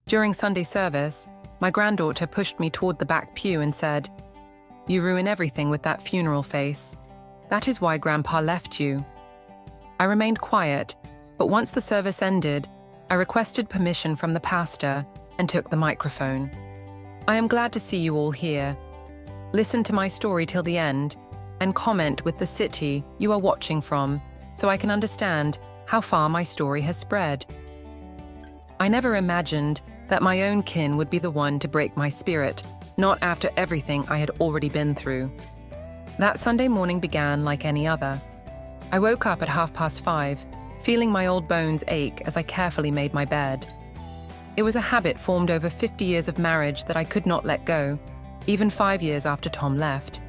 During Sunday service, my granddaughter pushed me toward the back pew and said, "You ruin everything with that funeral face. That is why Grandpa left you." I remained quiet, but once the service ended, I requested permission from the pastor and took the microphone. "I am glad to see you all here. Listen to my story till the end and comment with the city you are watching from so I can understand how far my story has spread. I never imagined that my own kin would be the one to break my spirit, not after everything I had already been through. That Sunday morning began like any other. I woke up at 5:30, feeling my old bones ache as I carefully made my bed. It was a habit formed over 50 years of marriage that I could not let go, even 5 years after Tom left.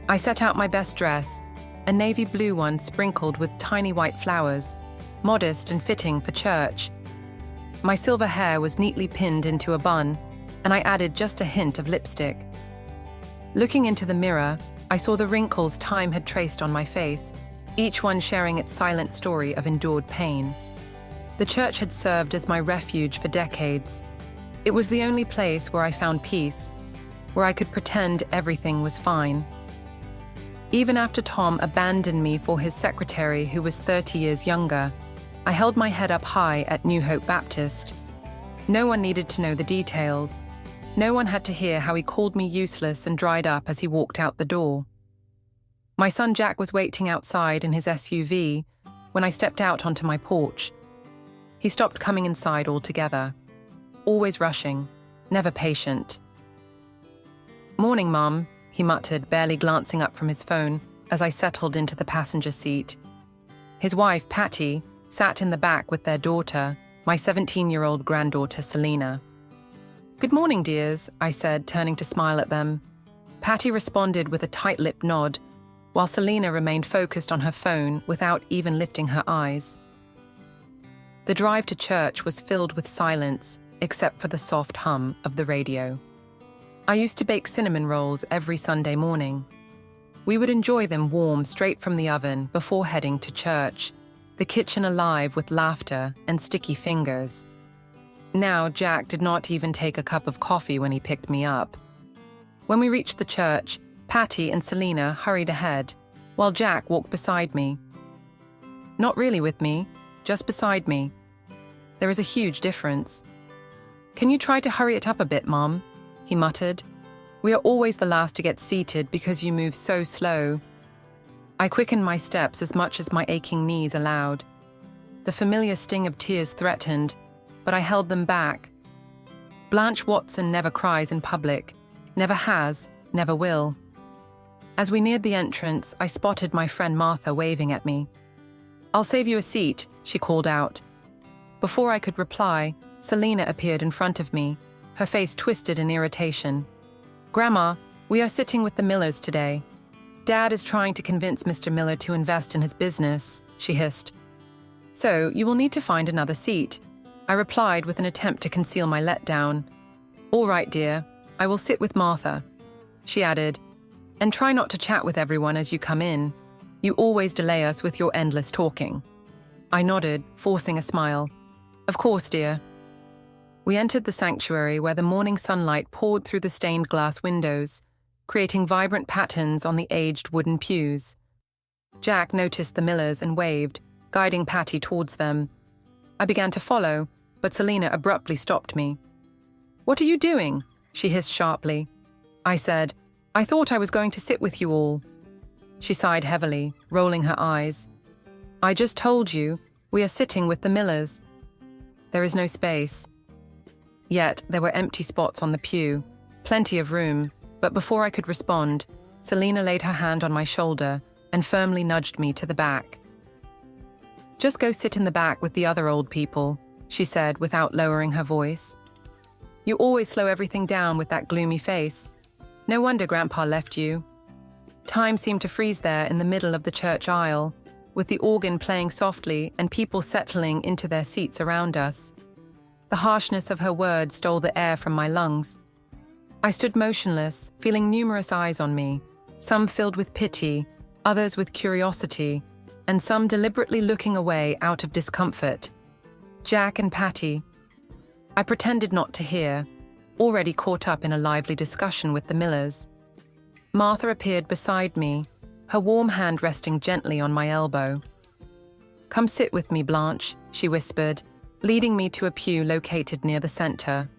I set out my best dress, a navy blue one sprinkled with tiny white flowers, modest and fitting for church. My silver hair was neatly pinned into a bun, and I added just a hint of lipstick. Looking into the mirror, I saw the wrinkles time had traced on my face, each one sharing its silent story of endured pain. The church had served as my refuge for decades. It was the only place where I found peace, where I could pretend everything was fine. Even after Tom abandoned me for his secretary who was 30 years younger, I held my head up high at New Hope Baptist. No one needed to know the details. No one had to hear how he called me useless and dried up as he walked out the door. My son Jack was waiting outside in his SUV when I stepped out onto my porch. He stopped coming inside altogether. Always rushing, never patient. "Morning, Mum," he muttered, barely glancing up from his phone as I settled into the passenger seat. His wife, Patty, sat in the back with their daughter, my 17-year-old granddaughter, Selena. "Good morning, dears," I said, turning to smile at them. Patty responded with a tight-lipped nod, while Selena remained focused on her phone without even lifting her eyes. The drive to church was filled with silence, except for the soft hum of the radio. I used to bake cinnamon rolls every Sunday morning. We would enjoy them warm straight from the oven before heading to church, the kitchen alive with laughter and sticky fingers. Now, Jack did not even take a cup of coffee when he picked me up. When we reached the church, Patty and Selena hurried ahead, while Jack walked beside me. Not really with me, just beside me. There is a huge difference. "Can you try to hurry it up a bit, Mom?" he muttered. "We are always the last to get seated because you move so slow." I quickened my steps as much as my aching knees allowed. The familiar sting of tears threatened, but I held them back. Blanche Watson never cries in public, never has, never will. As we neared the entrance, I spotted my friend Martha waving at me. "I'll save you a seat," she called out. Before I could reply, Selena appeared in front of me, her face twisted in irritation. "Grandma, we are sitting with the Millers today. Dad is trying to convince Mr. Miller to invest in his business," she hissed. "So you will need to find another seat," I replied with an attempt to conceal my letdown. "All right, dear, I will sit with Martha," she added, "and try not to chat with everyone as you come in. You always delay us with your endless talking." I nodded, forcing a smile. "Of course, dear." We entered the sanctuary where the morning sunlight poured through the stained glass windows, creating vibrant patterns on the aged wooden pews. Jack noticed the Millers and waved, guiding Patty towards them. I began to follow, but Selena abruptly stopped me. "What are you doing?" she hissed sharply. I said, "I thought I was going to sit with you all." She sighed heavily, rolling her eyes. "I just told you, we are sitting with the Millers." There is no space. Yet there were empty spots on the pew, plenty of room, but before I could respond, Selena laid her hand on my shoulder and firmly nudged me to the back. "Just go sit in the back with the other old people," she said without lowering her voice. "You always slow everything down with that gloomy face. No wonder Grandpa left you." Time seemed to freeze there in the middle of the church aisle, with the organ playing softly and people settling into their seats around us. The harshness of her words stole the air from my lungs. I stood motionless, feeling numerous eyes on me, some filled with pity, others with curiosity, and some deliberately looking away out of discomfort. Jack and Patty. I pretended not to hear, already caught up in a lively discussion with the Millers. Martha appeared beside me, her warm hand resting gently on my elbow. "Come sit with me, Blanche," she whispered, leading me to a pew located near the center.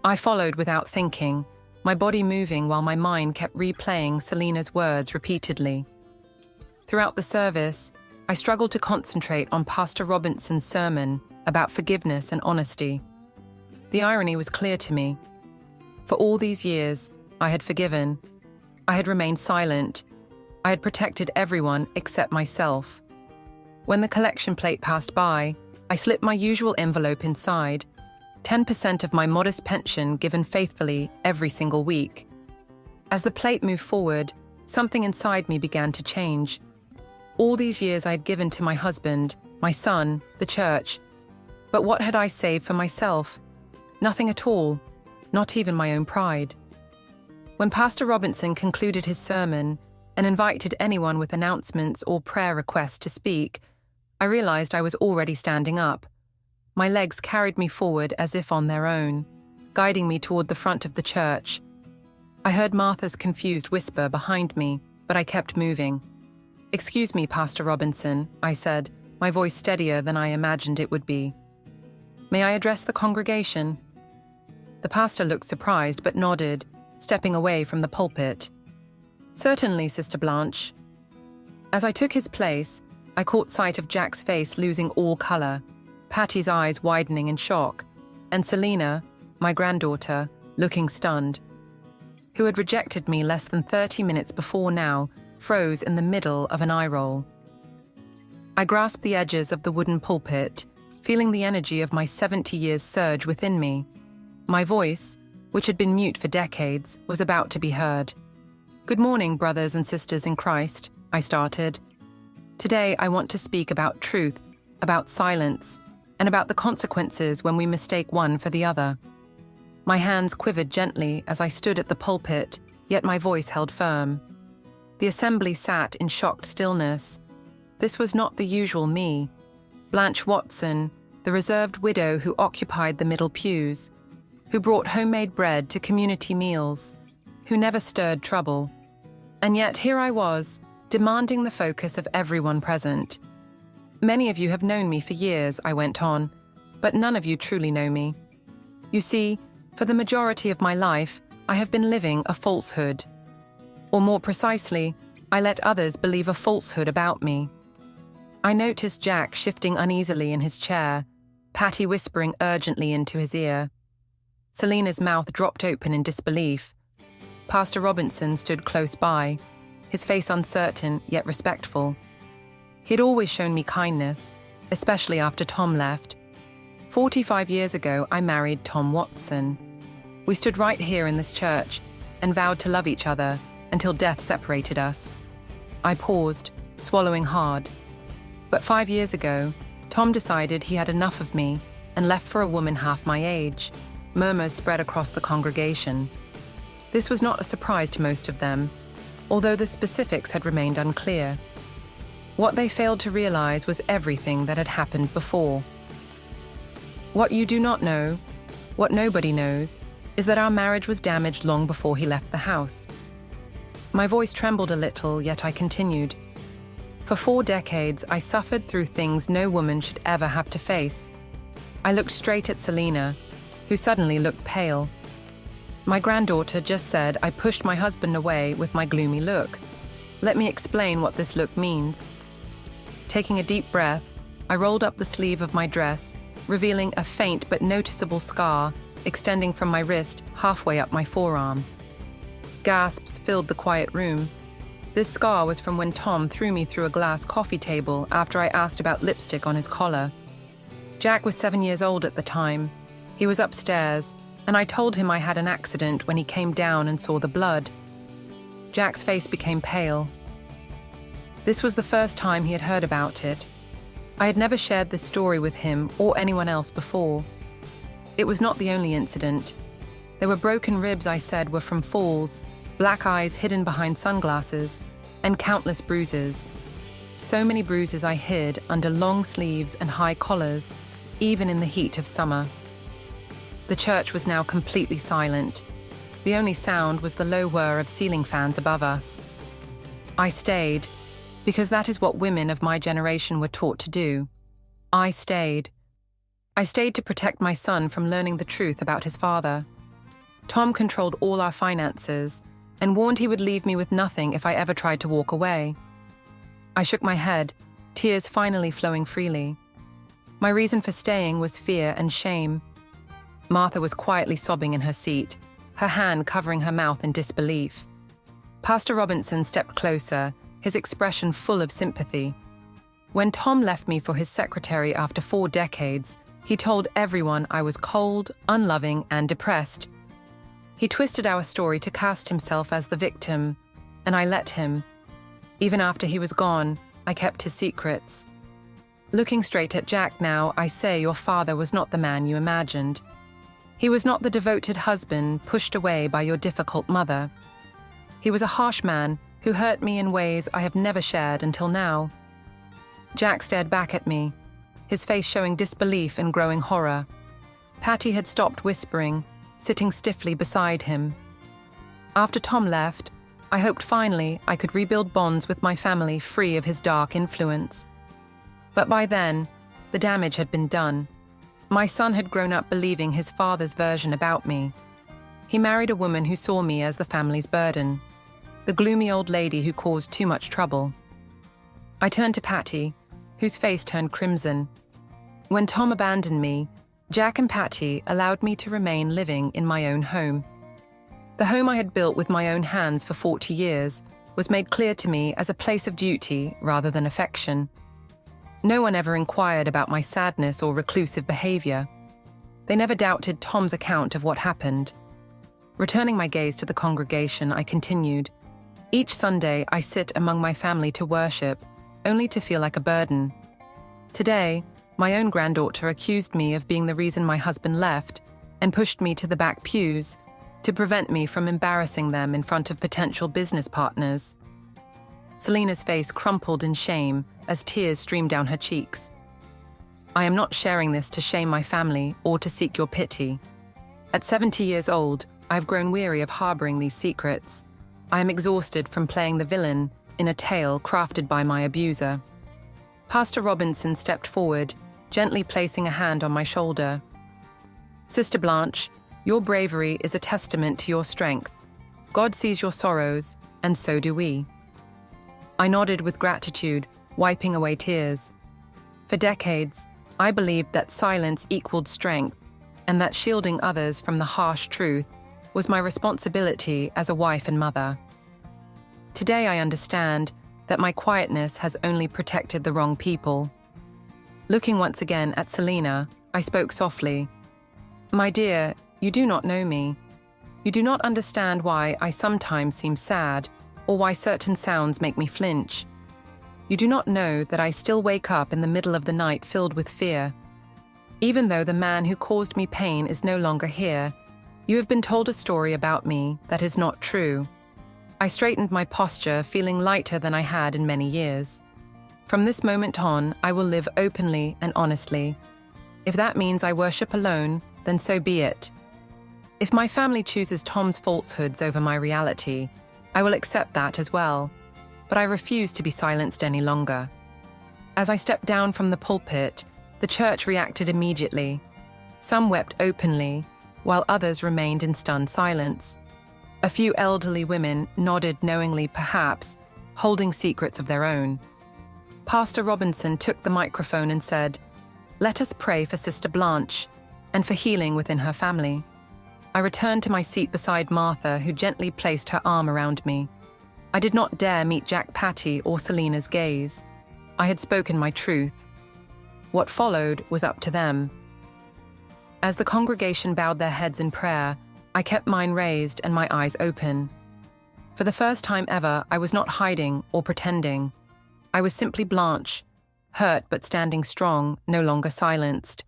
I followed without thinking, my body moving while my mind kept replaying Selena's words repeatedly. Throughout the service, I struggled to concentrate on Pastor Robinson's sermon about forgiveness and honesty. The irony was clear to me. For all these years, I had forgiven. I had remained silent. I had protected everyone except myself. When the collection plate passed by, I slipped my usual envelope inside, 10% of my modest pension given faithfully every single week. As the plate moved forward, something inside me began to change. All these years I had given to my husband, my son, the church. But what had I saved for myself? Nothing at all, not even my own pride. When Pastor Robinson concluded his sermon and invited anyone with announcements or prayer requests to speak, I realized I was already standing up. My legs carried me forward as if on their own, guiding me toward the front of the church. I heard Martha's confused whisper behind me, but I kept moving. "Excuse me, Pastor Robinson," I said, my voice steadier than I imagined it would be. "May I address the congregation?" The pastor looked surprised but nodded, stepping away from the pulpit. "Certainly, Sister Blanche." As I took his place, I caught sight of Jack's face losing all color, Patty's eyes widening in shock, and Selena, my granddaughter, looking stunned. Who had rejected me less than 30 minutes before now, froze in the middle of an eye roll. I grasped the edges of the wooden pulpit, feeling the energy of my 70 years surge within me. My voice, which had been mute for decades, was about to be heard. "Good morning, brothers and sisters in Christ," I started. "Today I want to speak about truth, about silence, and about the consequences when we mistake one for the other." My hands quivered gently as I stood at the pulpit, yet my voice held firm. The assembly sat in shocked stillness. This was not the usual me. Blanche Watson, the reserved widow who occupied the middle pews, who brought homemade bread to community meals, who never stirred trouble. And yet here I was, demanding the focus of everyone present. "Many of you have known me for years," I went on, "but none of you truly know me. You see, for the majority of my life, I have been living a falsehood. Or more precisely, I let others believe a falsehood about me." I noticed Jack shifting uneasily in his chair, Patty whispering urgently into his ear. Selena's mouth dropped open in disbelief. Pastor Robinson stood close by, his face uncertain yet respectful. He had always shown me kindness, especially after Tom left. 45 years ago, I married Tom Watson. We stood right here in this church and vowed to love each other until death separated us. I paused, swallowing hard. But 5 years ago, Tom decided he had enough of me and left for a woman half my age. Murmurs spread across the congregation. This was not a surprise to most of them, although the specifics had remained unclear. What they failed to realize was everything that had happened before. What you do not know, what nobody knows, is that our marriage was damaged long before he left the house. My voice trembled a little, yet I continued. For 4 decades, I suffered through things no woman should ever have to face. I looked straight at Selena, who suddenly looked pale. My granddaughter just said I pushed my husband away with my gloomy look. Let me explain what this look means. Taking a deep breath, I rolled up the sleeve of my dress, revealing a faint but noticeable scar extending from my wrist halfway up my forearm. Gasps filled the quiet room. This scar was from when Tom threw me through a glass coffee table after I asked about lipstick on his collar. Jack was 7 years old at the time. He was upstairs, and I told him I had an accident when he came down and saw the blood. Jack's face became pale. This was the first time he had heard about it. I had never shared this story with him or anyone else before. It was not the only incident. There were broken ribs I said were from falls, black eyes hidden behind sunglasses, and countless bruises. So many bruises I hid under long sleeves and high collars, even in the heat of summer. The church was now completely silent. The only sound was the low whir of ceiling fans above us. I stayed, because that is what women of my generation were taught to do. I stayed. I stayed to protect my son from learning the truth about his father. Tom controlled all our finances and warned he would leave me with nothing if I ever tried to walk away. I shook my head, tears finally flowing freely. My reason for staying was fear and shame. Martha was quietly sobbing in her seat, her hand covering her mouth in disbelief. Pastor Robinson stepped closer, his expression full of sympathy. When Tom left me for his secretary after 4 decades, he told everyone I was cold, unloving, and depressed. He twisted our story to cast himself as the victim, and I let him. Even after he was gone, I kept his secrets. Looking straight at Jack now, I say your father was not the man you imagined. He was not the devoted husband pushed away by your difficult mother. He was a harsh man who hurt me in ways I have never shared until now. Jack stared back at me, his face showing disbelief and growing horror. Patty had stopped whispering, sitting stiffly beside him. After Tom left, I hoped finally I could rebuild bonds with my family free of his dark influence. But by then, the damage had been done. My son had grown up believing his father's version about me. He married a woman who saw me as the family's burden, the gloomy old lady who caused too much trouble. I turned to Patty, whose face turned crimson. When Tom abandoned me, Jack and Patty allowed me to remain living in my own home. The home I had built with my own hands for 40 years was made clear to me as a place of duty rather than affection. No one ever inquired about my sadness or reclusive behavior. They never doubted Tom's account of what happened. Returning my gaze to the congregation, I continued. Each Sunday, I sit among my family to worship, only to feel like a burden. Today, my own granddaughter accused me of being the reason my husband left and pushed me to the back pews to prevent me from embarrassing them in front of potential business partners. Selena's face crumpled in shame as tears streamed down her cheeks. I am not sharing this to shame my family or to seek your pity. At 70 years old, I have grown weary of harboring these secrets. I am exhausted from playing the villain in a tale crafted by my abuser. Pastor Robinson stepped forward, gently placing a hand on my shoulder. Sister Blanche, your bravery is a testament to your strength. God sees your sorrows, and so do we. I nodded with gratitude, wiping away tears. For decades, I believed that silence equaled strength, and that shielding others from the harsh truth was my responsibility as a wife and mother. Today I understand that my quietness has only protected the wrong people. Looking once again at Selena, I spoke softly. My dear, you do not know me. You do not understand why I sometimes seem sad, or why certain sounds make me flinch. You do not know that I still wake up in the middle of the night filled with fear. Even though the man who caused me pain is no longer here, you have been told a story about me that is not true. I straightened my posture, feeling lighter than I had in many years. From this moment on, I will live openly and honestly. If that means I worship alone, then so be it. If my family chooses Tom's falsehoods over my reality, I will accept that as well. But I refuse to be silenced any longer. As I stepped down from the pulpit, the church reacted immediately. Some wept openly, while others remained in stunned silence. A few elderly women nodded knowingly, perhaps, holding secrets of their own. Pastor Robinson took the microphone and said, "Let us pray for Sister Blanche and for healing within her family." I returned to my seat beside Martha, who gently placed her arm around me. I did not dare meet Jack Patty or Selena's gaze. I had spoken my truth. What followed was up to them. As the congregation bowed their heads in prayer, I kept mine raised and my eyes open. For the first time ever, I was not hiding or pretending. I was simply Blanche, hurt but standing strong, no longer silenced.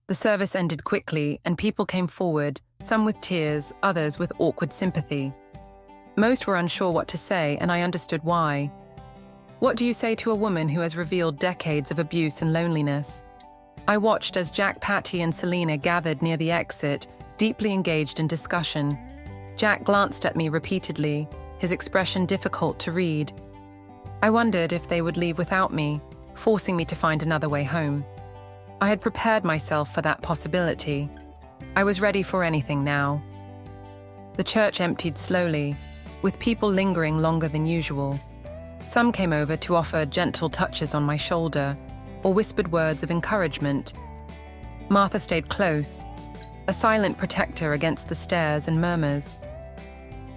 The service ended quickly and people came forward, some with tears, others with awkward sympathy. Most were unsure what to say, and I understood why. What do you say to a woman who has revealed decades of abuse and loneliness? I watched as Jack, Patty, and Selina gathered near the exit, deeply engaged in discussion. Jack glanced at me repeatedly, his expression difficult to read. I wondered if they would leave without me, forcing me to find another way home. I had prepared myself for that possibility. I was ready for anything now. The church emptied slowly, with people lingering longer than usual. Some came over to offer gentle touches on my shoulder, or whispered words of encouragement. Martha stayed close, a silent protector against the stares and murmurs.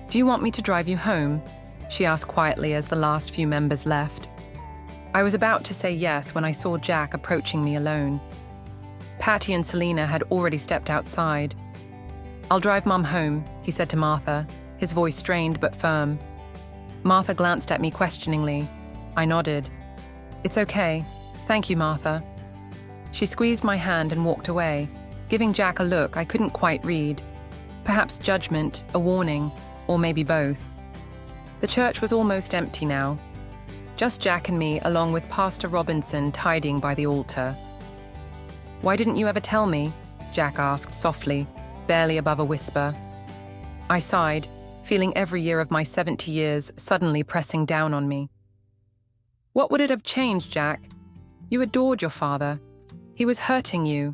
"Do you want me to drive you home?" she asked quietly as the last few members left. I was about to say yes when I saw Jack approaching me alone. Patty and Selina had already stepped outside. "I'll drive Mum home," he said to Martha, his voice strained but firm. Martha glanced at me questioningly. I nodded. "It's okay. Thank you, Martha." She squeezed my hand and walked away, giving Jack a look I couldn't quite read. Perhaps judgment, a warning, or maybe both. The church was almost empty now. Just Jack and me, along with Pastor Robinson tidying by the altar. "Why didn't you ever tell me?" Jack asked softly, barely above a whisper. I sighed, feeling every year of my 70 years suddenly pressing down on me. "What would it have changed, Jack? You adored your father. He was hurting you."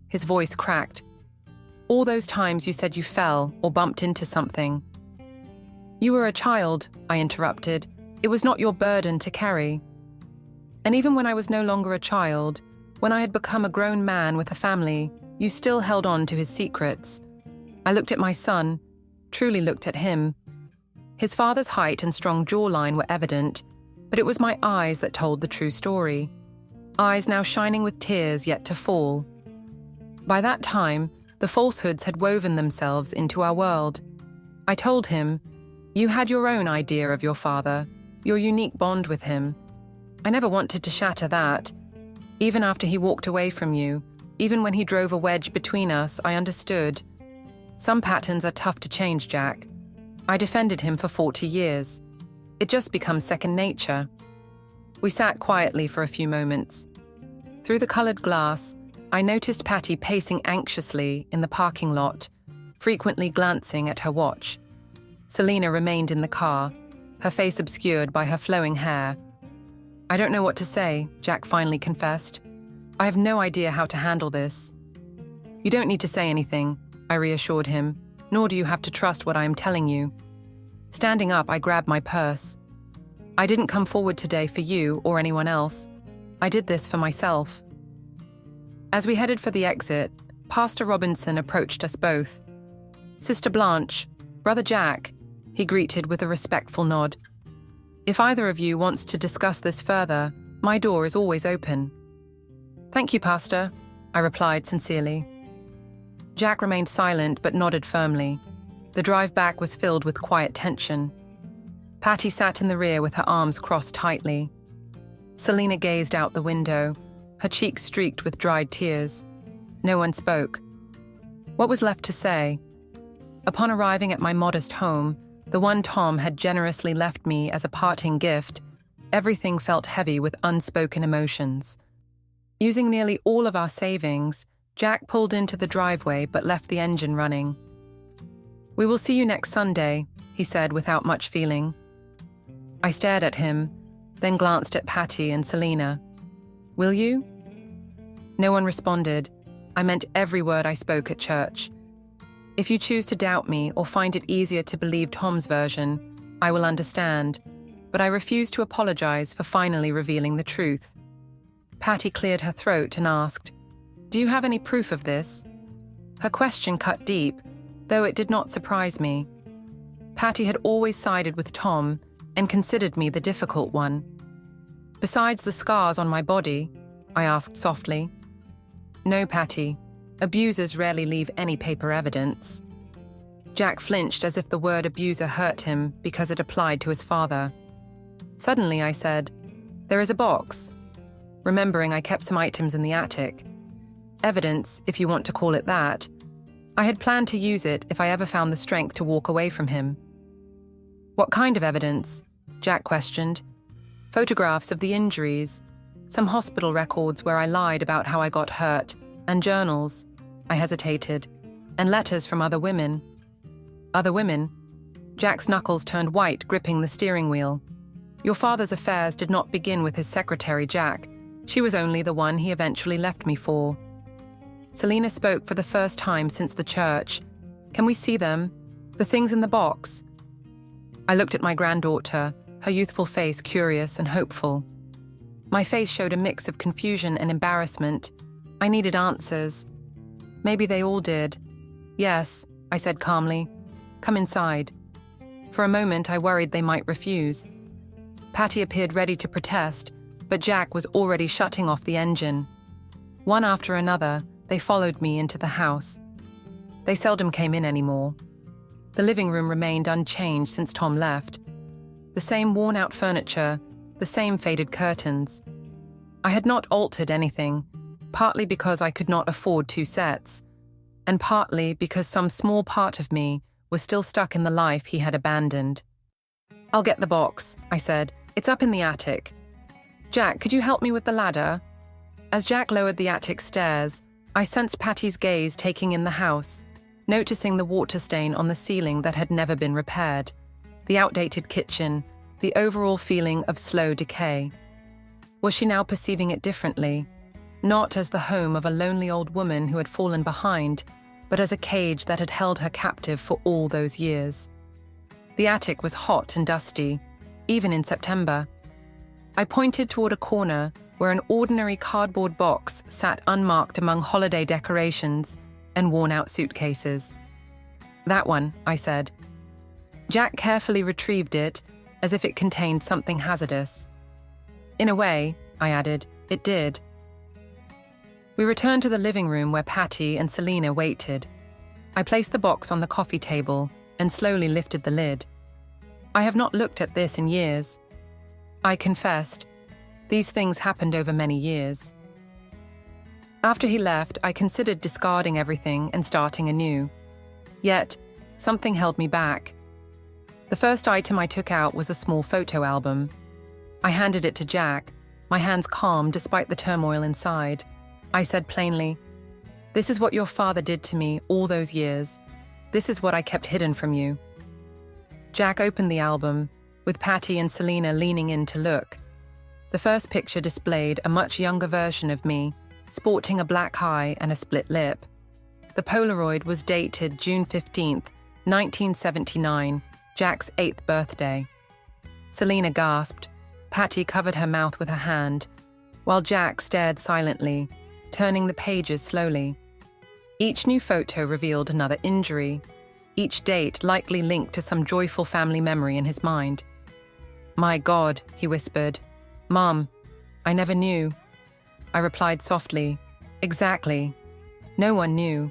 His voice cracked. "All those times you said you fell or bumped into something." "You were a child," I interrupted. "It was not your burden to carry." "And even when I was no longer a child, when I had become a grown man with a family, you still held on to his secrets." I looked at my son, truly looked at him. His father's height and strong jawline were evident, but it was my eyes that told the true story. Eyes now shining with tears yet to fall. By that time, the falsehoods had woven themselves into our world. I told him, "You had your own idea of your father, your unique bond with him. I never wanted to shatter that. Even after he walked away from you, even when he drove a wedge between us, I understood. Some patterns are tough to change, Jack. I defended him for 40 years. It just becomes second nature." We sat quietly for a few moments. Through the coloured glass, I noticed Patty pacing anxiously in the parking lot, frequently glancing at her watch. Selina remained in the car, her face obscured by her flowing hair. "I don't know what to say," Jack finally confessed. "I have no idea how to handle this." "You don't need to say anything," I reassured him, "nor do you have to trust what I am telling you." Standing up, I grabbed my purse. "I didn't come forward today for you or anyone else. I did this for myself." As we headed for the exit, Pastor Robinson approached us both. "Sister Blanche, Brother Jack," he greeted with a respectful nod. "If either of you wants to discuss this further, my door is always open." "Thank you, Pastor," I replied sincerely. Jack remained silent but nodded firmly. The drive back was filled with quiet tension. Patty sat in the rear with her arms crossed tightly. Selina gazed out the window, her cheeks streaked with dried tears. No one spoke. What was left to say? Upon arriving at my modest home, the one Tom had generously left me as a parting gift, everything felt heavy with unspoken emotions. Using nearly all of our savings, Jack pulled into the driveway but left the engine running. "We will see you next Sunday," he said without much feeling. I stared at him, then glanced at Patty and Selina. "Will you?" No one responded. I meant every word I spoke at church. If you choose to doubt me or find it easier to believe Tom's version, I will understand, but I refuse to apologize for finally revealing the truth. Patty cleared her throat and asked, "Do you have any proof of this?" Her question cut deep, though it did not surprise me. Patty had always sided with Tom and considered me the difficult one. "Besides the scars on my body?" I asked softly. "No, Patty. Abusers rarely leave any paper evidence." Jack flinched as if the word abuser hurt him because it applied to his father. Suddenly I said, "There is a box," remembering I kept some items in the attic. Evidence, if you want to call it that. I had planned to use it if I ever found the strength to walk away from him. "What kind of evidence?" Jack questioned. "Photographs of the injuries. Some hospital records where I lied about how I got hurt, and journals. I hesitated. And letters from other women. Other women? Jack's knuckles turned white, gripping the steering wheel. Your father's affairs did not begin with his secretary, Jack. She was only the one he eventually left me for. Selina spoke for the first time since the church. Can we see them? The things in the box? I looked at my granddaughter, her youthful face curious and hopeful. My face showed a mix of confusion and embarrassment. I needed answers. Maybe they all did. Yes, I said calmly. Come inside. For a moment, I worried they might refuse. Patty appeared ready to protest, but Jack was already shutting off the engine. One after another, they followed me into the house. They seldom came in anymore. The living room remained unchanged since Tom left. The same worn-out furniture, the same faded curtains. I had not altered anything, partly because I could not afford 2 sets, and partly because some small part of me was still stuck in the life he had abandoned. I'll get the box, I said. It's up in the attic. Jack, could you help me with the ladder? As Jack lowered the attic stairs, I sensed Patty's gaze taking in the house, noticing the water stain on the ceiling that had never been repaired, the outdated kitchen, the overall feeling of slow decay. Was she now perceiving it differently? Not as the home of a lonely old woman who had fallen behind, but as a cage that had held her captive for all those years. The attic was hot and dusty, even in September. I pointed toward a corner where an ordinary cardboard box sat unmarked among holiday decorations and worn-out suitcases. That one, I said. Jack carefully retrieved it, as if it contained something hazardous. In a way, I added, it did. We returned to the living room where Patty and Selina waited. I placed the box on the coffee table and slowly lifted the lid. I have not looked at this in years. I confessed. These things happened over many years. After he left, I considered discarding everything and starting anew. Yet, something held me back. The first item I took out was a small photo album. I handed it to Jack, my hands calm despite the turmoil inside. I said plainly, "This is what your father did to me all those years. This is what I kept hidden from you." Jack opened the album, with Patty and Selina leaning in to look. The first picture displayed a much younger version of me, sporting a black eye and a split lip. The Polaroid was dated June 15th, 1979, Jack's 8th birthday. Selina gasped. Patty covered her mouth with her hand, while Jack stared silently, turning the pages slowly. Each new photo revealed another injury, each date likely linked to some joyful family memory in his mind. "My God," he whispered. "Mom, I never knew." I replied softly, "Exactly. No one knew."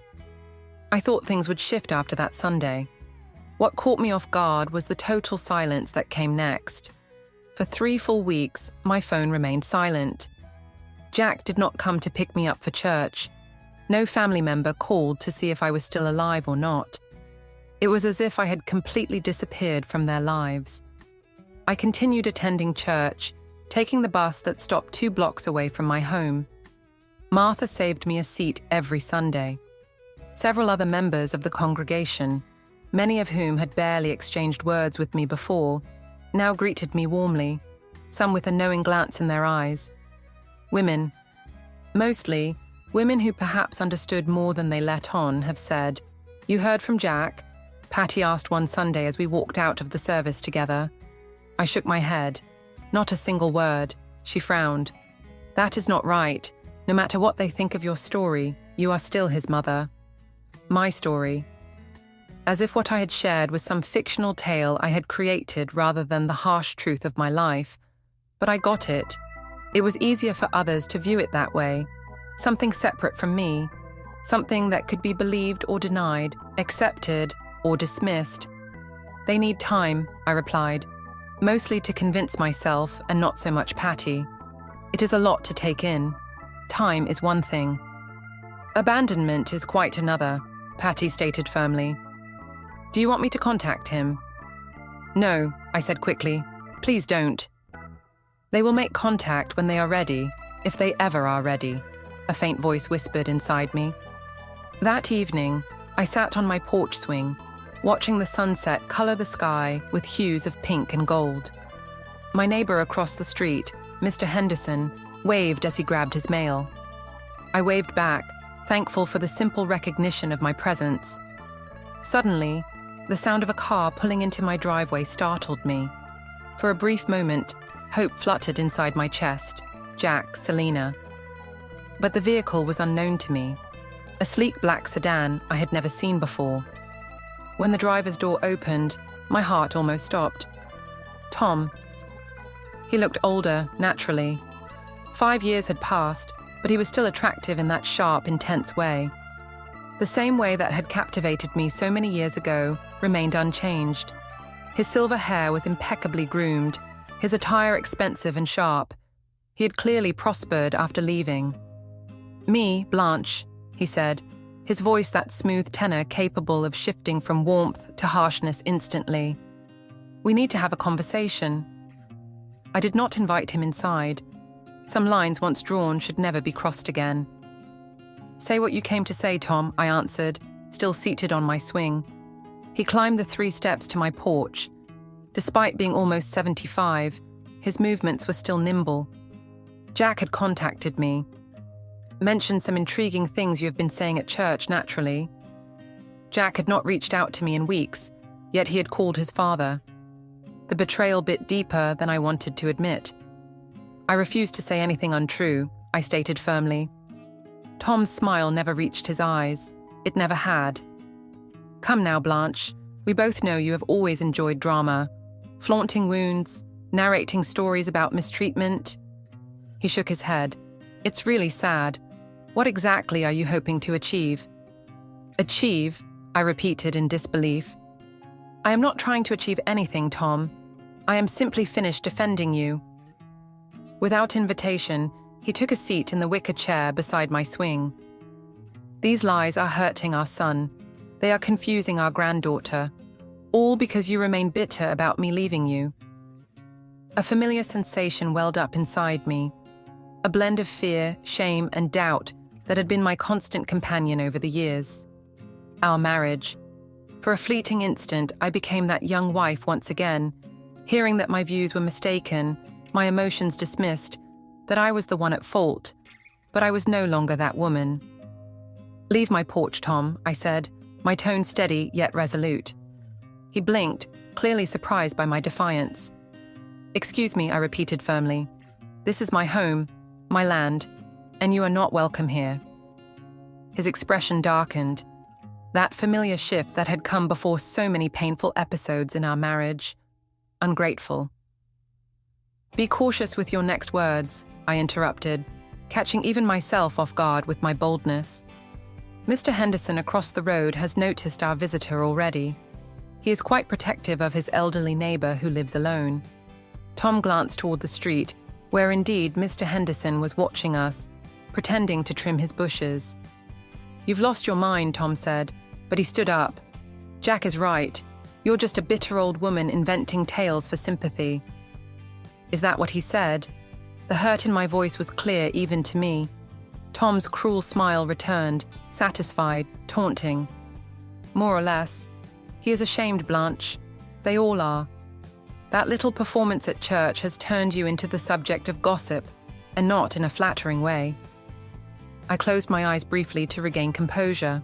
I thought things would shift after that Sunday. What caught me off guard was the total silence that came next. For 3 full weeks, my phone remained silent. Jack did not come to pick me up for church. No family member called to see if I was still alive or not. It was as if I had completely disappeared from their lives. I continued attending church, taking the bus that stopped 2 blocks away from my home. Martha saved me a seat every Sunday. Several other members of the congregation, many of whom had barely exchanged words with me before, now greeted me warmly, some with a knowing glance in their eyes. Women, mostly women who perhaps understood more than they let on, have said, "You heard from Jack?" Patty asked one Sunday as we walked out of the service together. I shook my head. Not a single word. She frowned. "That is not right. No matter what they think of your story, you are still his mother." My story. As if what I had shared was some fictional tale I had created rather than the harsh truth of my life. But I got it. It was easier for others to view it that way. Something separate from me. Something that could be believed or denied, accepted or dismissed. "They need time," I replied, mostly to convince myself and not so much Patty. It is a lot to take in. Time is one thing. Abandonment is quite another, Patty stated firmly. "Do you want me to contact him?" "No," I said quickly. "Please don't." "They will make contact when they are ready," if they ever are ready, a faint voice whispered inside me. That evening, I sat on my porch swing, watching the sunset color the sky with hues of pink and gold. My neighbor across the street, Mr. Henderson, waved as he grabbed his mail. I waved back, thankful for the simple recognition of my presence. Suddenly, the sound of a car pulling into my driveway startled me. For a brief moment, hope fluttered inside my chest. Jack, Selena. But the vehicle was unknown to me. A sleek black sedan I had never seen before. When the driver's door opened, my heart almost stopped. Tom. He looked older, naturally. 5 years had passed, but he was still attractive in that sharp, intense way. The same way that had captivated me so many years ago remained unchanged. His silver hair was impeccably groomed, his attire expensive and sharp. He had clearly prospered after leaving. "Me, Blanche," he said, his voice that smooth tenor capable of shifting from warmth to harshness instantly. "We need to have a conversation." I did not invite him inside. Some lines once drawn should never be crossed again. "Say what you came to say, Tom," I answered, still seated on my swing. He climbed the 3 steps to my porch. Despite being almost 75, his movements were still nimble. "Jack had contacted me. Mentioned some intriguing things you have been saying at church, naturally." Jack had not reached out to me in weeks, yet he had called his father. The betrayal bit deeper than I wanted to admit. "I refused to say anything untrue," I stated firmly. Tom's smile never reached his eyes. It never had. "Come now, Blanche. We both know you have always enjoyed drama. Flaunting wounds, narrating stories about mistreatment." He shook his head. "It's really sad. What exactly are you hoping to achieve?" "Achieve?" I repeated in disbelief. "I am not trying to achieve anything, Tom. I am simply finished defending you." Without invitation, he took a seat in the wicker chair beside my swing. "These lies are hurting our son. They are confusing our granddaughter. All because you remain bitter about me leaving you." A familiar sensation welled up inside me. A blend of fear, shame, and doubt that had been my constant companion over the years. Our marriage. For a fleeting instant, I became that young wife once again, hearing that my views were mistaken, my emotions dismissed, that I was the one at fault, but I was no longer that woman. "Leave my porch, Tom," I said, my tone steady yet resolute. He blinked, clearly surprised by my defiance. "Excuse me," I repeated firmly. "This is my home, my land, and you are not welcome here." His expression darkened. That familiar shift that had come before so many painful episodes in our marriage. Ungrateful. "Be cautious with your next words," I interrupted, catching even myself off guard with my boldness. "Mr. Henderson across the road has noticed our visitor already. He is quite protective of his elderly neighbor who lives alone." Tom glanced toward the street, where indeed Mr. Henderson was watching us, pretending to trim his bushes. "You've lost your mind," Tom said, but he stood up. "Jack is right. You're just a bitter old woman inventing tales for sympathy." Is that what he said? The hurt in my voice was clear even to me. Tom's cruel smile returned, satisfied, taunting. "More or less. He is ashamed, Blanche. They all are. That little performance at church has turned you into the subject of gossip, and not in a flattering way." I closed my eyes briefly to regain composure.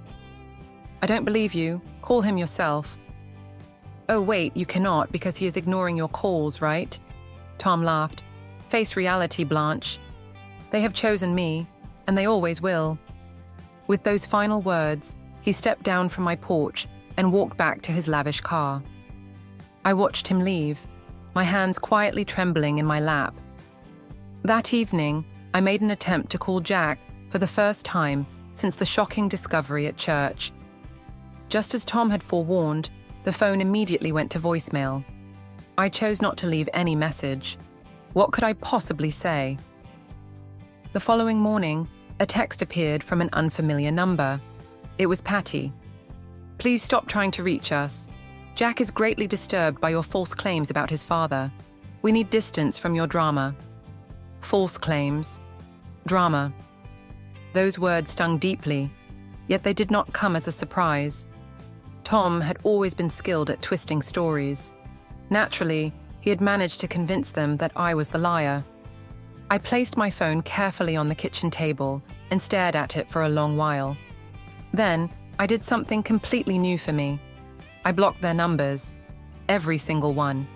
"I don't believe you. Call him yourself." "Oh, wait, you cannot because he is ignoring your calls, right?" Tom laughed. "Face reality, Blanche. They have chosen me, and they always will." With those final words, he stepped down from my porch and walked back to his lavish car. I watched him leave, my hands quietly trembling in my lap. That evening, I made an attempt to call Jack for the first time since the shocking discovery at church. Just as Tom had forewarned, the phone immediately went to voicemail. I chose not to leave any message. What could I possibly say? The following morning, a text appeared from an unfamiliar number. It was Patty. "Please stop trying to reach us. Jack is greatly disturbed by your false claims about his father. We need distance from your drama." False claims. Drama. Those words stung deeply, yet they did not come as a surprise. Tom had always been skilled at twisting stories. Naturally, he had managed to convince them that I was the liar. I placed my phone carefully on the kitchen table and stared at it for a long while. Then, I did something completely new for me. I blocked their numbers. Every single one.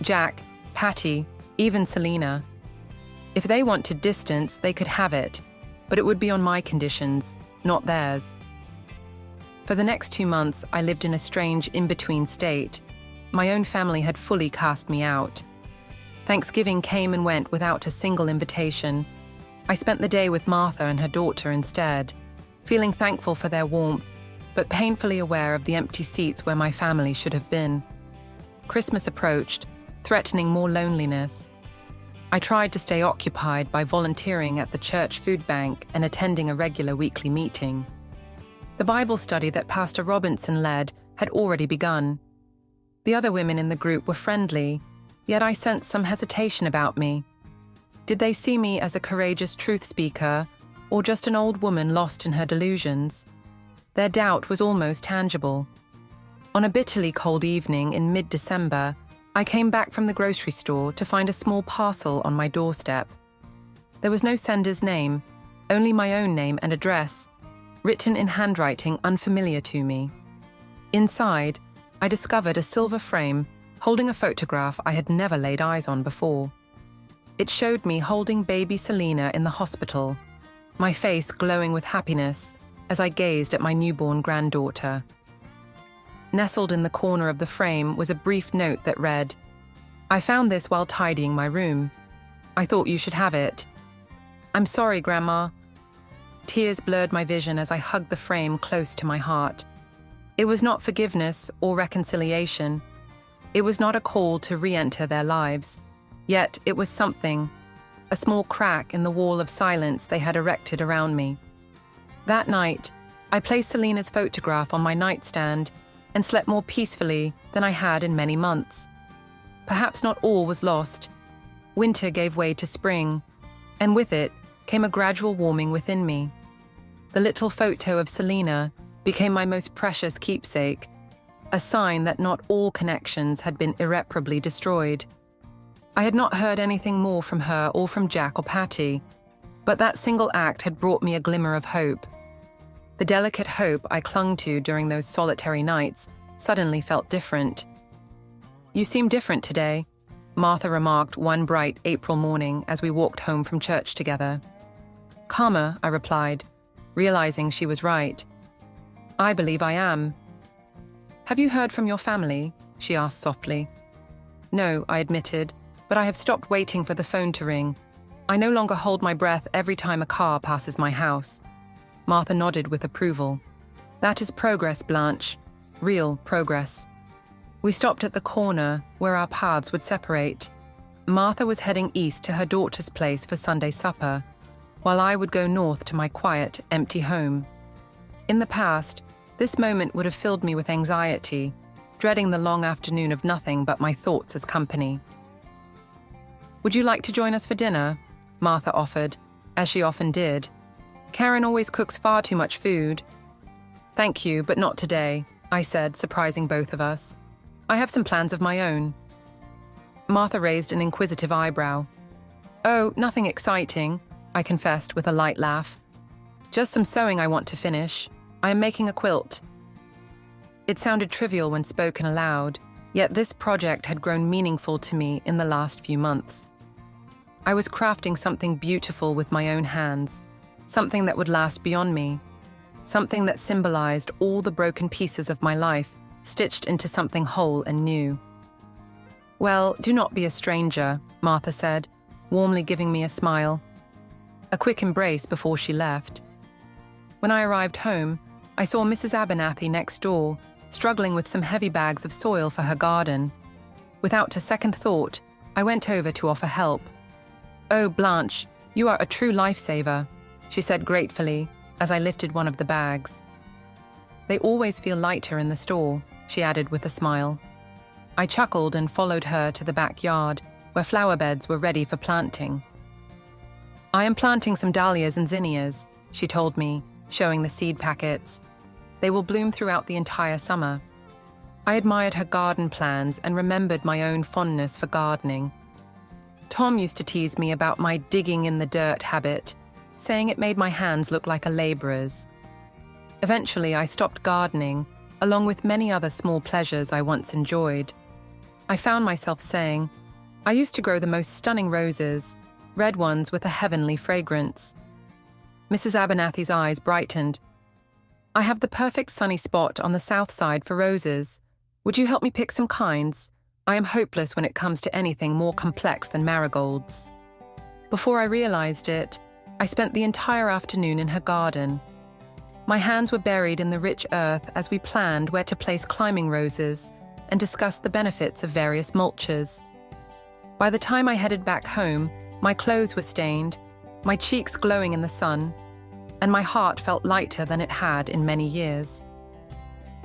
Jack, Patty, even Selena. If they wanted distance, they could have it, but it would be on my conditions, not theirs. For the next 2 months, I lived in a strange in-between state. My own family had fully cast me out. Thanksgiving came and went without a single invitation. I spent the day with Martha and her daughter instead, feeling thankful for their warmth, but painfully aware of the empty seats where my family should have been. Christmas approached, threatening more loneliness. I tried to stay occupied by volunteering at the church food bank and attending a regular weekly meeting. The Bible study that Pastor Robinson led had already begun. The other women in the group were friendly, yet I sensed some hesitation about me. Did they see me as a courageous truth speaker, or just an old woman lost in her delusions? Their doubt was almost tangible. On a bitterly cold evening in mid-December, I came back from the grocery store to find a small parcel on my doorstep. There was no sender's name, only my own name and address, written in handwriting unfamiliar to me. Inside, I discovered a silver frame holding a photograph I had never laid eyes on before. It showed me holding baby Selena in the hospital, my face glowing with happiness as I gazed at my newborn granddaughter. Nestled in the corner of the frame was a brief note that read, "I found this while tidying my room. I thought you should have it. I'm sorry, Grandma." Tears blurred my vision as I hugged the frame close to my heart. It was not forgiveness or reconciliation. It was not a call to re-enter their lives. Yet it was something, a small crack in the wall of silence they had erected around me. That night, I placed Selena's photograph on my nightstand and slept more peacefully than I had in many months. Perhaps not all was lost. Winter gave way to spring, and with it came a gradual warming within me. The little photo of Selena became my most precious keepsake, a sign that not all connections had been irreparably destroyed. I had not heard anything more from her or from Jack or Patty, but that single act had brought me a glimmer of hope. The delicate hope I clung to during those solitary nights suddenly felt different. "You seem different today," Martha remarked one bright April morning as we walked home from church together. "Calmer," I replied, realizing she was right. "I believe I am." "Have you heard from your family?" she asked softly. "No," I admitted, "but I have stopped waiting for the phone to ring. I no longer hold my breath every time a car passes my house." Martha nodded with approval. "That is progress, Blanche. Real progress." We stopped at the corner where our paths would separate. Martha was heading east to her daughter's place for Sunday supper, while I would go north to my quiet, empty home. In the past, this moment would have filled me with anxiety, dreading the long afternoon of nothing but my thoughts as company. "Would you like to join us for dinner?" Martha offered, as she often did. "Karen always cooks far too much food." "Thank you, but not today," I said, surprising both of us. "I have some plans of my own." Martha raised an inquisitive eyebrow. "Oh, nothing exciting," I confessed with a light laugh. "Just some sewing I want to finish. I am making a quilt." It sounded trivial when spoken aloud, yet this project had grown meaningful to me in the last few months. I was crafting something beautiful with my own hands, something that would last beyond me, something that symbolized all the broken pieces of my life stitched into something whole and new. "Well, do not be a stranger," Martha said, warmly giving me a smile. A quick embrace before she left. When I arrived home, I saw Mrs. Abernathy next door, struggling with some heavy bags of soil for her garden. Without a second thought, I went over to offer help. "Oh, Blanche, you are a true lifesaver," she said gratefully as I lifted one of the bags. "They always feel lighter in the store," she added with a smile. I chuckled and followed her to the backyard, where flower beds were ready for planting. I am planting some dahlias and zinnias, she told me, showing the seed packets. They will bloom throughout the entire summer. I admired her garden plans and remembered my own fondness for gardening. Tom used to tease me about my digging in the dirt habit, saying it made my hands look like a labourer's. Eventually, I stopped gardening, along with many other small pleasures I once enjoyed. I found myself saying, I used to grow the most stunning roses, red ones with a heavenly fragrance. Mrs. Abernathy's eyes brightened. I have the perfect sunny spot on the south side for roses. Would you help me pick some kinds? I am hopeless when it comes to anything more complex than marigolds. Before I realized it, I spent the entire afternoon in her garden. My hands were buried in the rich earth as we planned where to place climbing roses and discussed the benefits of various mulches. By the time I headed back home, my clothes were stained, my cheeks glowing in the sun, and my heart felt lighter than it had in many years.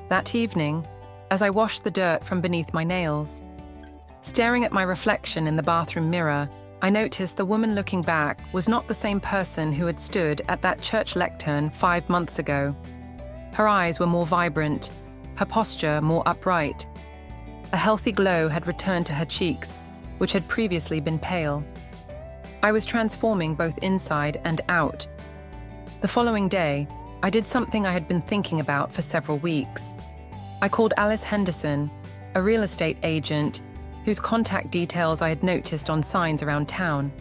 That evening, as I washed the dirt from beneath my nails, staring at my reflection in the bathroom mirror, I noticed the woman looking back was not the same person who had stood at that church lectern 5 months ago. Her eyes were more vibrant, her posture more upright. A healthy glow had returned to her cheeks, which had previously been pale. I was transforming both inside and out. The following day, I did something I had been thinking about for several weeks. I called Alice Henderson, a real estate agent whose contact details I had noticed on signs around town.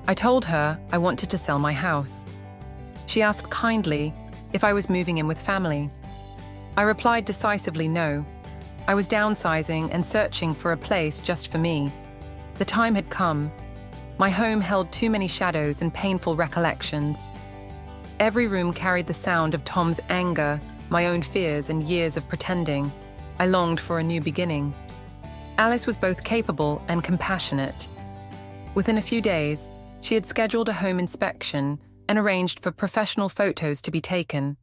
I told her I wanted to sell my house. She asked kindly if I was moving in with family. I replied decisively no. I was downsizing and searching for a place just for me. The time had come. My home held too many shadows and painful recollections. Every room carried the sound of Tom's anger, my own fears, and years of pretending. I longed for a new beginning. Alice was both capable and compassionate. Within a few days, she had scheduled a home inspection and arranged for professional photos to be taken.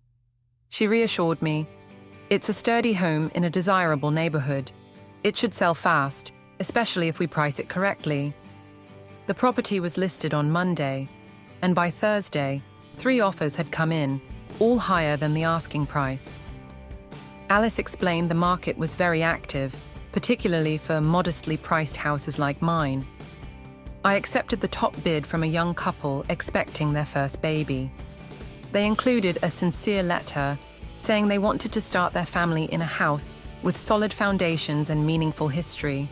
She reassured me, "It's a sturdy home in a desirable neighborhood. It should sell fast, especially if we price it correctly." The property was listed on Monday, and by Thursday, 3 offers had come in, all higher than the asking price. Alice explained the market was very active, particularly for modestly priced houses like mine. I accepted the top bid from a young couple expecting their first baby. They included a sincere letter saying they wanted to start their family in a house with solid foundations and meaningful history.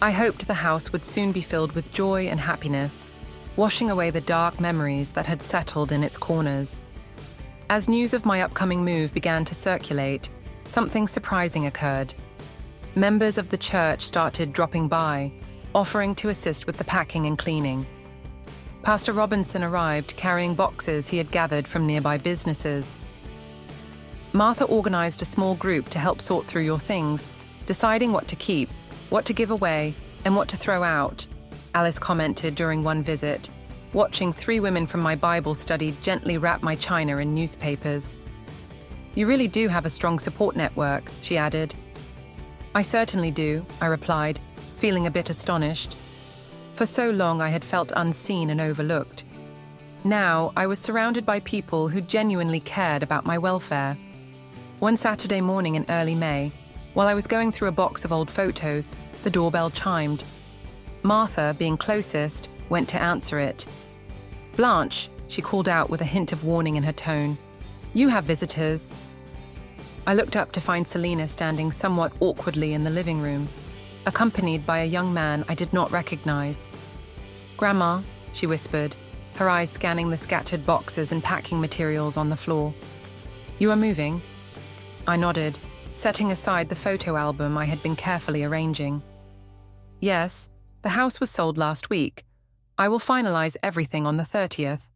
I hoped the house would soon be filled with joy and happiness, washing away the dark memories that had settled in its corners. As news of my upcoming move began to circulate, something surprising occurred. Members of the church started dropping by, offering to assist with the packing and cleaning. Pastor Robinson arrived carrying boxes he had gathered from nearby businesses. Martha organized a small group to help sort through your things, deciding what to keep, what to give away, and what to throw out, Alice commented during one visit, watching 3 women from my Bible study gently wrap my china in newspapers. "You really do have a strong support network," she added. "I certainly do," I replied, feeling a bit astonished. For so long I had felt unseen and overlooked. Now I was surrounded by people who genuinely cared about my welfare. One Saturday morning in early May, while I was going through a box of old photos, the doorbell chimed. Martha, being closest, went to answer it. "Blanche," she called out with a hint of warning in her tone, "you have visitors." I looked up to find Selina standing somewhat awkwardly in the living room, accompanied by a young man I did not recognize. "Grandma," she whispered, her eyes scanning the scattered boxes and packing materials on the floor. "You are moving?" I nodded, setting aside the photo album I had been carefully arranging. "Yes, the house was sold last week. I will finalize everything on the 30th.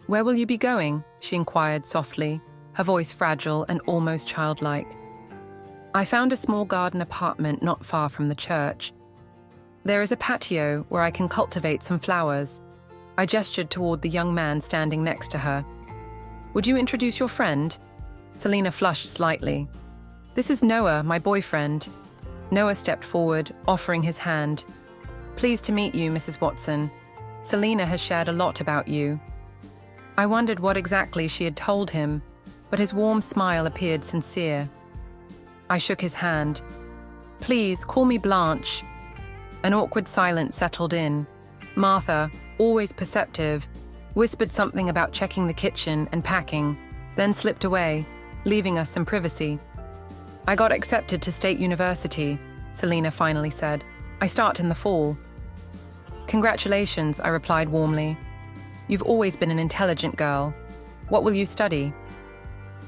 "Where will you be going?" she inquired softly, her voice fragile and almost childlike. "I found a small garden apartment not far from the church. There is a patio where I can cultivate some flowers." I gestured toward the young man standing next to her. "Would you introduce your friend?" Selina flushed slightly. "This is Noah, my boyfriend." Noah stepped forward, offering his hand. "Pleased to meet you, Mrs. Watson. Selena has shared a lot about you." I wondered what exactly she had told him, but his warm smile appeared sincere. I shook his hand. "Please, call me Blanche." An awkward silence settled in. Martha, always perceptive, whispered something about checking the kitchen and packing, then slipped away, leaving us some privacy. "I got accepted to State University," Selena finally said. "I start in the fall." "Congratulations," I replied warmly. "You've always been an intelligent girl. What will you study?"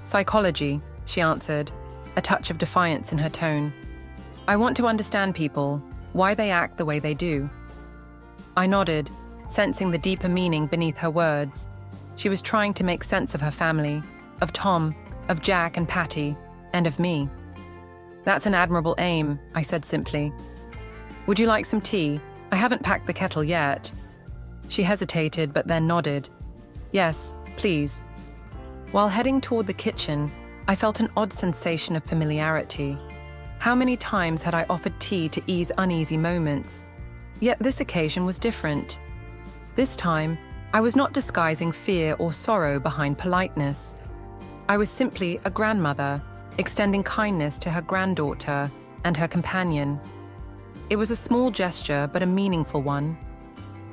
"Psychology," she answered, a touch of defiance in her tone. "I want to understand people, why they act the way they do." I nodded, sensing the deeper meaning beneath her words. She was trying to make sense of her family, of Tom, of Jack and Patty, and of me. "That's an admirable aim," I said simply. "Would you like some tea? I haven't packed the kettle yet." She hesitated but then nodded. "Yes, please." While heading toward the kitchen, I felt an odd sensation of familiarity. How many times had I offered tea to ease uneasy moments? Yet this occasion was different. This time, I was not disguising fear or sorrow behind politeness. I was simply a grandmother, extending kindness to her granddaughter and her companion. It was a small gesture, but a meaningful one.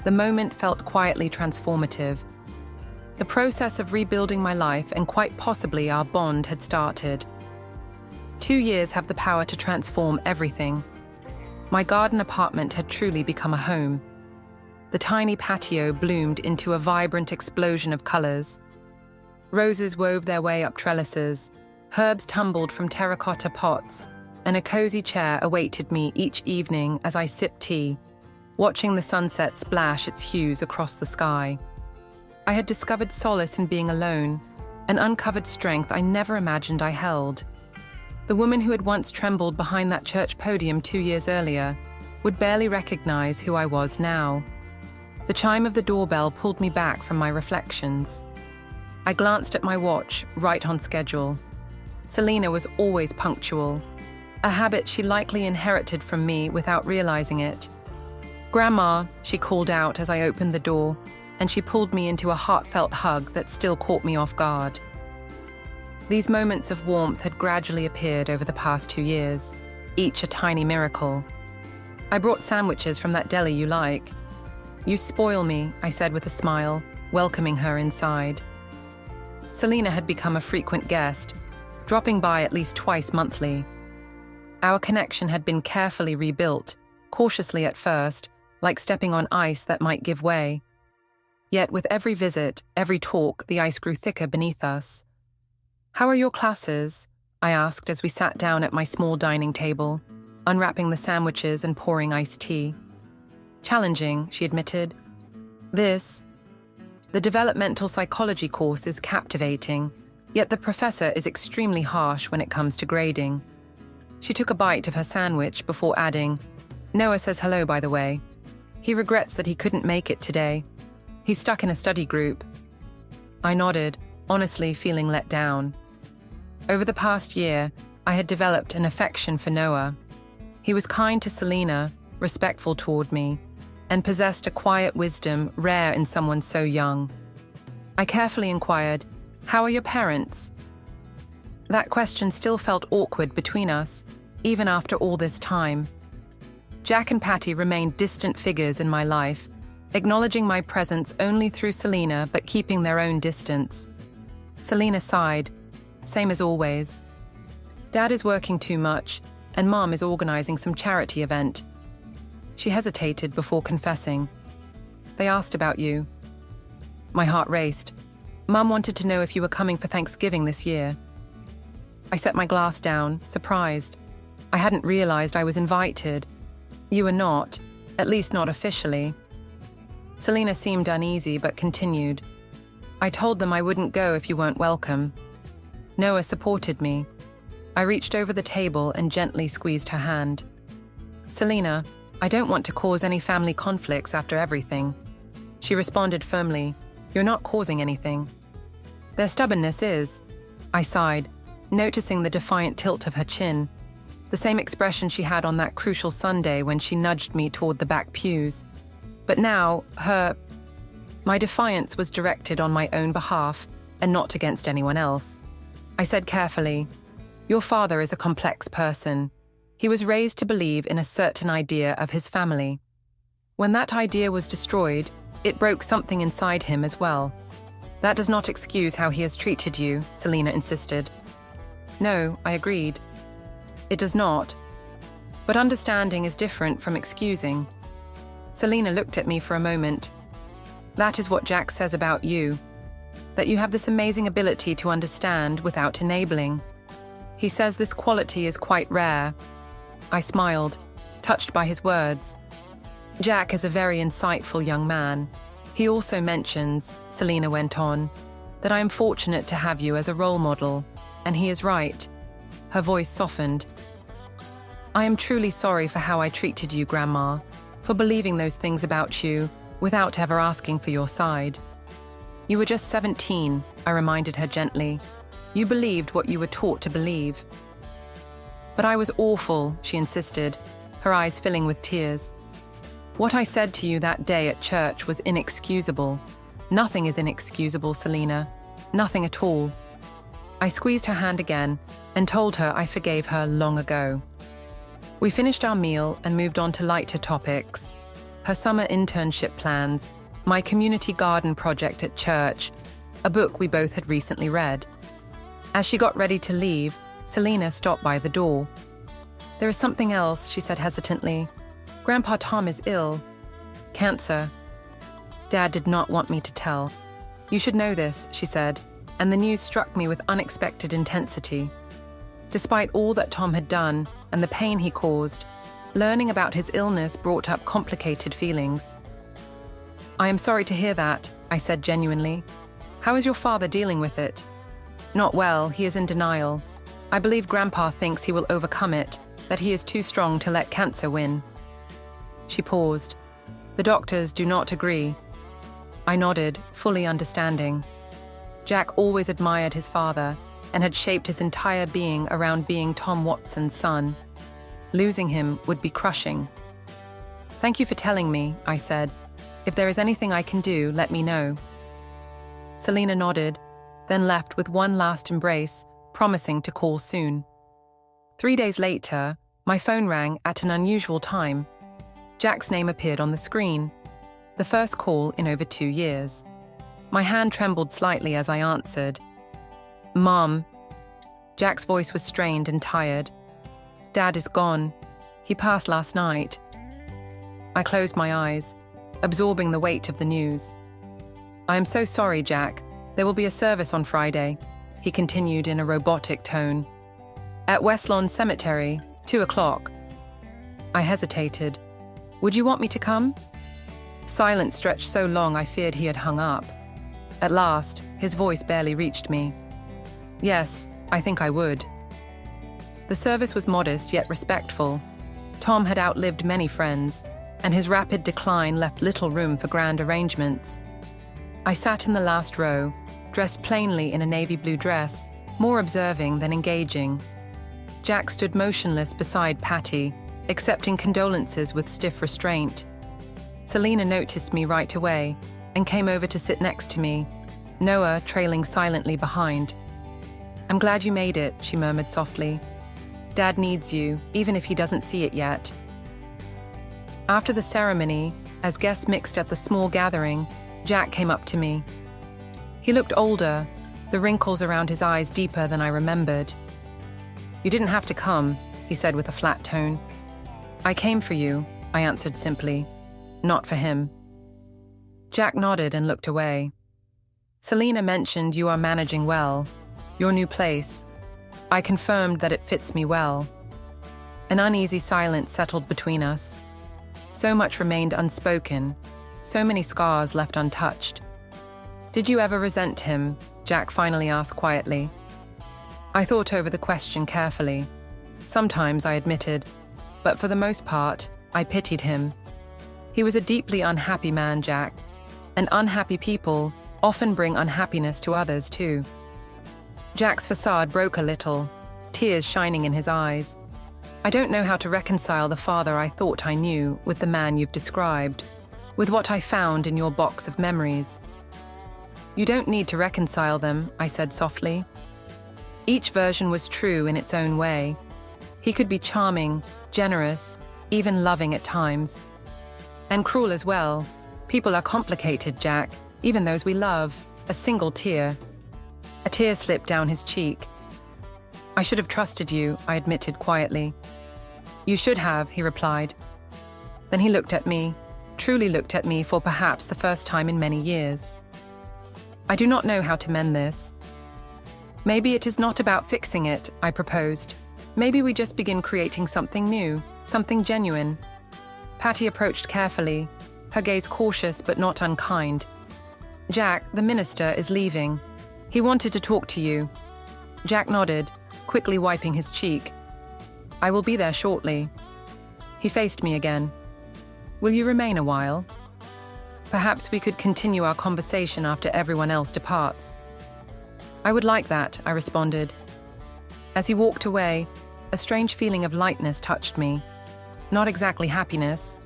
The moment felt quietly transformative. The process of rebuilding my life and quite possibly our bond had started. 2 years have the power to transform everything. My garden apartment had truly become a home. The tiny patio bloomed into a vibrant explosion of colors. Roses wove their way up trellises, herbs tumbled from terracotta pots, and a cozy chair awaited me each evening as I sipped tea, watching the sunset splash its hues across the sky. I had discovered solace in being alone, an uncovered strength I never imagined I held. The woman who had once trembled behind that church podium 2 years earlier would barely recognize who I was now. The chime of the doorbell pulled me back from my reflections. I glanced at my watch, right on schedule. Selena was always punctual, a habit she likely inherited from me without realizing it. "Grandma," she called out as I opened the door, and she pulled me into a heartfelt hug that still caught me off guard. These moments of warmth had gradually appeared over the past 2 years, each a tiny miracle. "I brought sandwiches from that deli you like." "You spoil me," I said with a smile, welcoming her inside. Selena had become a frequent guest, dropping by at least twice monthly. Our connection had been carefully rebuilt, cautiously at first, like stepping on ice that might give way. Yet with every visit, every talk, the ice grew thicker beneath us. "How are your classes?" I asked as we sat down at my small dining table, unwrapping the sandwiches and pouring iced tea. "Challenging," she admitted. The developmental psychology course is captivating, yet the professor is extremely harsh when it comes to grading." She took a bite of her sandwich before adding, "Noah says hello, by the way. He regrets that he couldn't make it today. He's stuck in a study group." I nodded, honestly feeling let down. Over the past year, I had developed an affection for Noah. He was kind to Selena, respectful toward me, and possessed a quiet wisdom rare in someone so young. I carefully inquired, "How are your parents?" That question still felt awkward between us, even after all this time. Jack and Patty remained distant figures in my life, acknowledging my presence only through Selena but keeping their own distance. Selena sighed, "Same as always. Dad is working too much, and Mom is organizing some charity event." She hesitated before confessing, "They asked about you." My heart raced. "Mom wanted to know if you were coming for Thanksgiving this year." I set my glass down, surprised. I hadn't realized I was invited. "You were not, at least not officially." Selena seemed uneasy but continued, "I told them I wouldn't go if you weren't welcome." Noah supported me. I reached over the table and gently squeezed her hand. "Selena, I don't want to cause any family conflicts after everything." She responded firmly, "You're not causing anything." "Their stubbornness is." I sighed, noticing the defiant tilt of her chin, the same expression she had on that crucial Sunday when she nudged me toward the back pews. But now, my defiance was directed on my own behalf and not against anyone else. I said carefully, "Your father is a complex person. He was raised to believe in a certain idea of his family. When that idea was destroyed, it broke something inside him as well. That does not excuse how he has treated you," Selina insisted. "No," I agreed. "It does not. But understanding is different from excusing." Selina looked at me for a moment. "That is what Jack says about you, that you have this amazing ability to understand without enabling. He says this quality is quite rare." I smiled, touched by his words. "Jack is a very insightful young man. He also mentions," Selina went on, "that I am fortunate to have you as a role model, and he is right." Her voice softened. "I am truly sorry for how I treated you, Grandma, for believing those things about you without ever asking for your side. You were just 17, I reminded her gently. You believed what you were taught to believe." "But I was awful," she insisted, her eyes filling with tears. "What I said to you that day at church was inexcusable. Nothing is inexcusable, Selina. Nothing at all." I squeezed her hand again and told her I forgave her long ago. We finished our meal and moved on to lighter topics. Her summer internship plans, my community garden project at church, a book we both had recently read. As she got ready to leave, Selina stopped by the door. "There is something else," she said hesitantly. "Grandpa Tom is ill. Cancer." Dad did not want me to tell. "You should know this," she said, and the news struck me with unexpected intensity. Despite all that Tom had done and the pain he caused, learning about his illness brought up complicated feelings. "I am sorry to hear that," I said genuinely. "How is your father dealing with it?" "Not well, he is in denial. I believe Grandpa thinks he will overcome it, that he is too strong to let cancer win." She paused. "The doctors do not agree." I nodded, fully understanding. Jack always admired his father and had shaped his entire being around being Tom Watson's son. Losing him would be crushing. "Thank you for telling me," I said. "If there is anything I can do, let me know." Selina nodded, then left with one last embrace, promising to call soon. 3 days later, my phone rang at an unusual time. Jack's name appeared on the screen. The first call in over 2 years. My hand trembled slightly as I answered. "Mom." Jack's voice was strained and tired. "Dad is gone. He passed last night." I closed my eyes, absorbing the weight of the news. "I am so sorry, Jack. There will be a service on Friday," he continued in a robotic tone. "At West Lawn Cemetery, 2 o'clock. I hesitated. "Would you want me to come?" Silence stretched so long I feared he had hung up. At last, his voice barely reached me. "Yes, I think I would." The service was modest yet respectful. Tom had outlived many friends, and his rapid decline left little room for grand arrangements. I sat in the last row, dressed plainly in a navy blue dress, more observing than engaging. Jack stood motionless beside Patty, accepting condolences with stiff restraint. Selina noticed me right away and came over to sit next to me, Noah trailing silently behind. "I'm glad you made it," she murmured softly. "Dad needs you, even if he doesn't see it yet." After the ceremony, as guests mixed at the small gathering, Jack came up to me. He looked older, the wrinkles around his eyes deeper than I remembered. "You didn't have to come," he said with a flat tone. "I came for you," I answered simply. "Not for him." Jack nodded and looked away. "Selina mentioned you are managing well. Your new place. I confirmed that it fits me well." An uneasy silence settled between us. So much remained unspoken, so many scars left untouched. "Did you ever resent him?" Jack finally asked quietly. I thought over the question carefully. Sometimes, I admitted, but for the most part, I pitied him. He was a deeply unhappy man, Jack, and unhappy people often bring unhappiness to others too. Jack's facade broke a little, tears shining in his eyes. "I don't know how to reconcile the father I thought I knew with the man you've described. with what I found in your box of memories. You don't need to reconcile them, I said softly. Each version was true in its own way. He could be charming, generous, even loving at times. And cruel as well. People are complicated, Jack, even those we love. A single tear. A tear slipped down his cheek. I should have trusted you, I admitted quietly. You should have, he replied. Then he looked at me, truly looked at me for perhaps the first time in many years. I do not know how to mend this. Maybe it is not about fixing it, I proposed. Maybe we just begin creating something new, something genuine. Patty approached carefully, her gaze cautious but not unkind. Jack, the minister, is leaving. He wanted to talk to you. Jack nodded, quickly wiping his cheek. I will be there shortly. He faced me again. Will you remain a while? Perhaps we could continue our conversation after everyone else departs. I would like that, I responded. As he walked away, a strange feeling of lightness touched me. Not exactly happiness.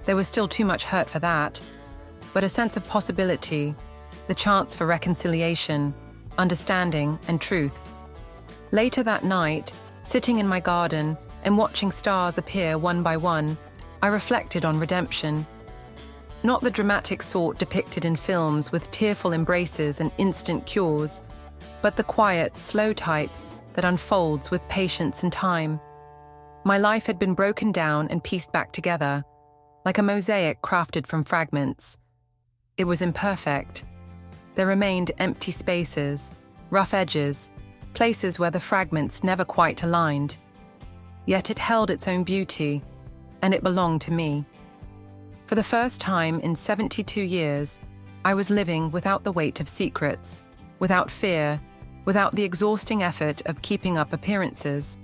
There was still too much hurt for that. But a sense of possibility, the chance for reconciliation, understanding, and truth. Later that night, sitting in my garden and watching stars appear one by one, I reflected on redemption. Not the dramatic sort depicted in films with tearful embraces and instant cures, but the quiet, slow type that unfolds with patience and time. My life had been broken down and pieced back together, like a mosaic crafted from fragments. It was imperfect. There remained empty spaces, rough edges, places where the fragments never quite aligned. Yet it held its own beauty, and it belonged to me. For the first time in 72 years, I was living without the weight of secrets, without fear, without the exhausting effort of keeping up appearances.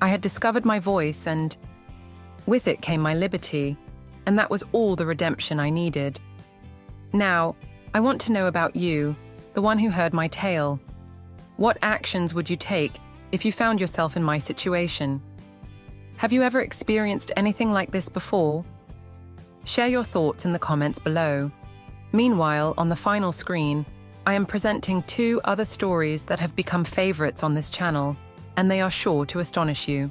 I had discovered my voice, and with it came my liberty, and that was all the redemption I needed. Now, I want to know about you, the one who heard my tale. What actions would you take if you found yourself in my situation? Have you ever experienced anything like this before? Share your thoughts in the comments below. Meanwhile, on the final screen, I am presenting 2 other stories that have become favorites on this channel, and they are sure to astonish you.